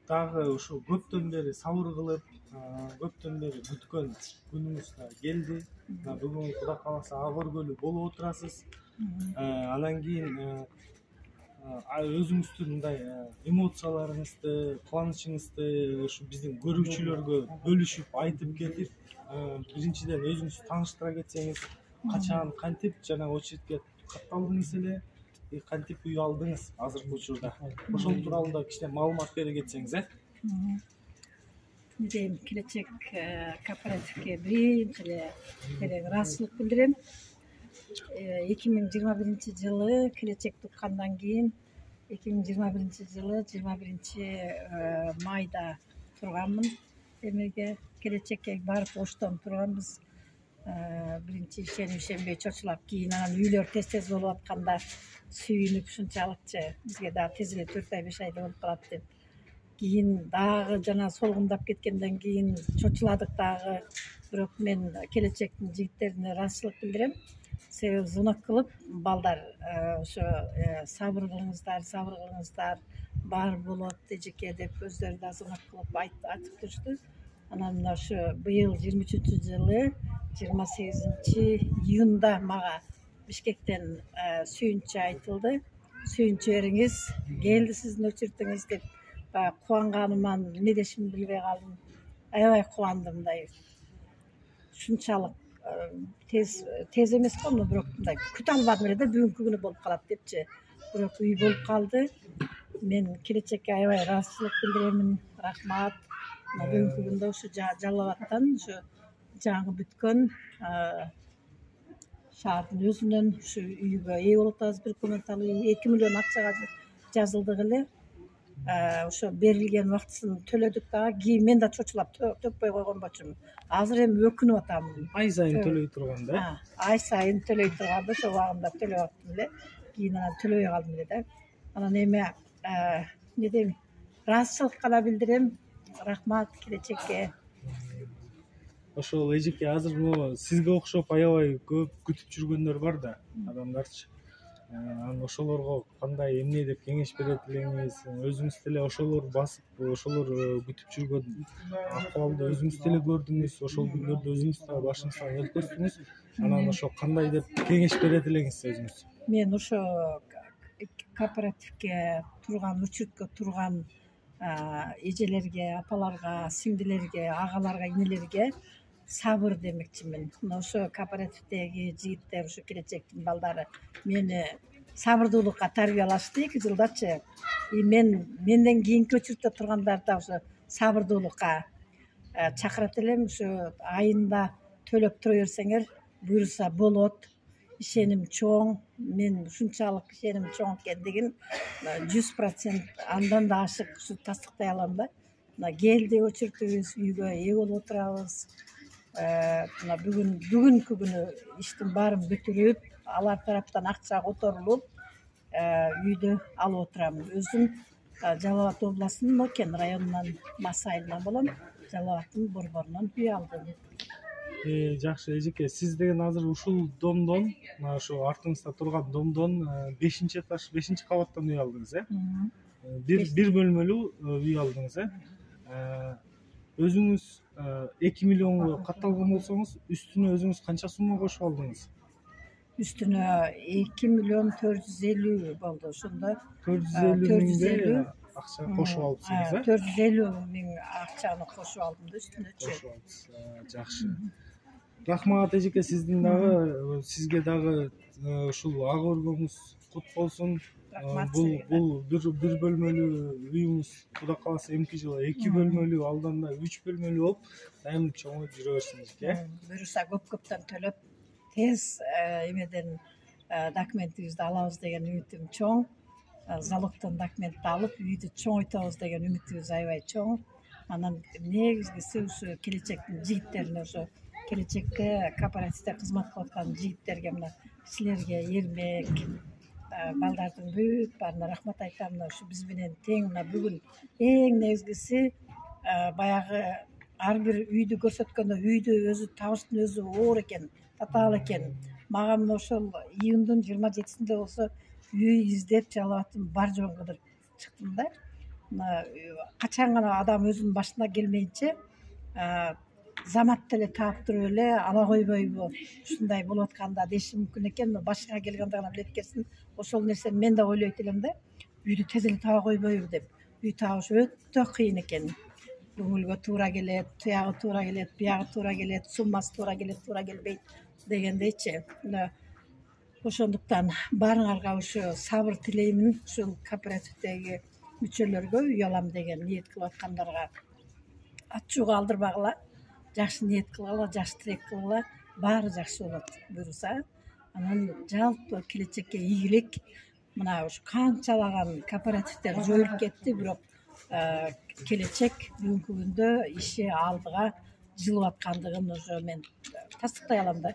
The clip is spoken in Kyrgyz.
дагы ушу көптөн бери сабыр кылып, көптөн бери күткөн күнүңүз да келди. Бүгүн Кудай кааласа ага көргөлү болуп отурасыз. Анан кийин өзүңүздүн мындай эмоцияларыңызды, кубанычыңызды ушу биздин көрүүчүлөргө бөлүшүп айтып кетип, биринчиден өзүңүздү тааныштыра кетсеңиз, качан кантип жанагы очередке катталдыңыз эле, кантип үй алдыңыз азыркы учурда, ошол тууралуу да кичине маалымат бере кетсеңиз. Дейм, келечек кооперативге биринчи эле ыраазычылык билдирем. 2021 жылы келечекти уккандан кийин 2021 жылы 21 майда турганмын. Эмеге келечекке барып оштон турганбыз. Биринчи ишенбей чочулап, кийин анан үйлөр тез болуп атканда сүйүнүп ушунчалыкчы бизге дагы тез эле 4 ай 5 айда болуп калат деп. Кийин дагы жана солгундап кеткенден кийин чочуладык дагы. Бирок мен келечектин жигиттерине ыраазычылык билдирем. Себеби звонок кылып, балдар ошо сабыр кылыңыздар, баары болот эжеке деп өздөрү да звонок кылып айтып турушты. Анан мына ошо быйыл 23 жылы 28 июнда мага Бишкектен сүйүнчү айтылды. Сүйүнчү бериңиз, келди сиздин очередиңиз деп кубанганыман эмне дешимди билбей калдым. Аябай кубандым. Мындай ушунчалык тез эмес го, бирок мындай күтө албадым эле да, бүгүнкү күнү болуп калат депчи. Бирок үй болуп калды. Мен келечекке аябай ыраазычылык билдиремин. Рахмат. Бүгүнкү күндө ушу Жалал Абадтан ушу жаңы бүткөн шаардын өзүнөн ушу үйгө ээ болуп атабыз. Бир комнаталуу 2 миллион акчага жазылдык эле. Ошо берилген убактысын төлөдүк дагы. Кийин мен да чочулап төкпөй койгон болчумун. Азыр эми өкүнүп атам. Ай сайын төлөй турганда. Ай сайын төлөй турганда ошол убагында төлөп аттым эле. Кийин анан төлөбөй калдым эле да. Анан эми эмне дейм, ыраазычылык гана билдирем. Рахмат келечекке. Ошол эжеке, азыр могу сизге окшоп аябай көп күтүп жүргөндөр бар да, адамдарчы. Анан ошолорго кандай, эмне деп кеңеш берет элеңиз? Өзүңүз деле ошолор басып, ошолор күтүп жүргөн акыбалды өзүңүз деле көрдүңүз, ошол күндөрдө өзүңүз да башыңыздан өткөздүңүз. Анан ошо кандай деп кеңеш берет элеңиз өзүңүз? Мен ошо кооперативге турган, учередке турган эжелерге, апаларга, сиңдилерге, агаларга, инелерге сабыр демекчимин. Ошо кооперативдеги жигиттер, ошо келечектин балдары мени сабырдуулукка тарбиялашты 2 жылдачы. Менден кийинки очередте тургандар да ошо сабырдуулукка чакырат элем. Ошо айында төлөп тура берсеңер, буюрса болот. Ишеним чоң. Мен ушунчалык ишеним чоң экендигин 100% андан да ашык тастыктай алам да. Мына келди очередибиз, үйгө ээ болуп отурабыз. Мына бүгүнкү күнү иштин баарын бүтүрүп, алар тараптан акча которулуп, үйдү алып отурам. Өзүм Жалал Абад областынын Нокен районунан, Мас айылынан болом. Жалал Абадтын борборунан үй алдым. Жакшы эжеке, сиз деген азыр ушул домдон, мына ошо артыңызда турган домдон 5-чи этаж, 5-чи кабаттан үй алдыңыз, бир бөлмөлүү үй алдыңыз, Өзүңүз 2 миллионго катталган болсоңуз, үстүнө өзүңүз канча сумма кошуп алдыңыз? Üstüne 2 milyon 450 болду. Ошондо 450 акча кошуп алыпсыз, 450 миң акчаны кошуп алдым да үстүнө. Жакшы. Рахмат эжеке, сизге дагы ушул ага көргөнүңүз кут болсун. Бул бир бөлмөлүү үйүңүз Кудай кааласа эмки жылы 2 бөлмөлүү, алдан да 3 бөлмөлүү болуп, дайым чоңоюп жүрө берсин эжеке. Буюрса көптөн төлөп, тез эмеден документибизди алабыз деген үмүтүм чоң. Залогтон документти алып, үйдү чоңойтабыз деген үмүтүбүз аябай чоң. Анан негизгиси ушу келечектин жигиттерине, ошо келечекке кооперативде кызмат кылып аткан жигиттерге, мына силерге, Эрмек, балдардын бүт баарына рахмат айтам. Ушу биз менен тең мына бүгүн эң негизгиси баягы ар бир үйдү көрсөткөндө, үйдү өзү табыштын өзү оор экен, татаал экен. Мага мына ошол июндун 27-синде болсо үй издеп Жалал Абадтын бар жоогун кыдырып чыктым да. качан гана адам өзүнүн башына келмейинче замат деле таап туруп эле ала койбойбу ушундай болуп атканда деши мүмкүн экен. Башыңа келгенде гана билет экенсиң. Ошол нерсени мен да ойлойт элем да, үйдү тез эле таба койбойбу деп. Үй табыш өтө кыйын экен. Көңүлгө туура келет, туягы туура келет, биягы туура келет, суммасы туура келет, туура келбейт дегендейчи. Ошондуктан баарыңарга ушу сабыр тилеймин. Ушул кооперативдеги мүчөлөргө үй алам деген ниет кылып аткандарга ачууга алдырбагыла, жакшы ниет кылгыла, жакшы тилек кылгыла, баары жакшы болот буюрса. Анан жалпы келечекке ийгилик. Мына ушу канчалаган кооперативдер жоюлуп кетти, бирок келечек бүгүнкү күндө иши алдыга жылып аткандыгын уже мен тастыктай алам да.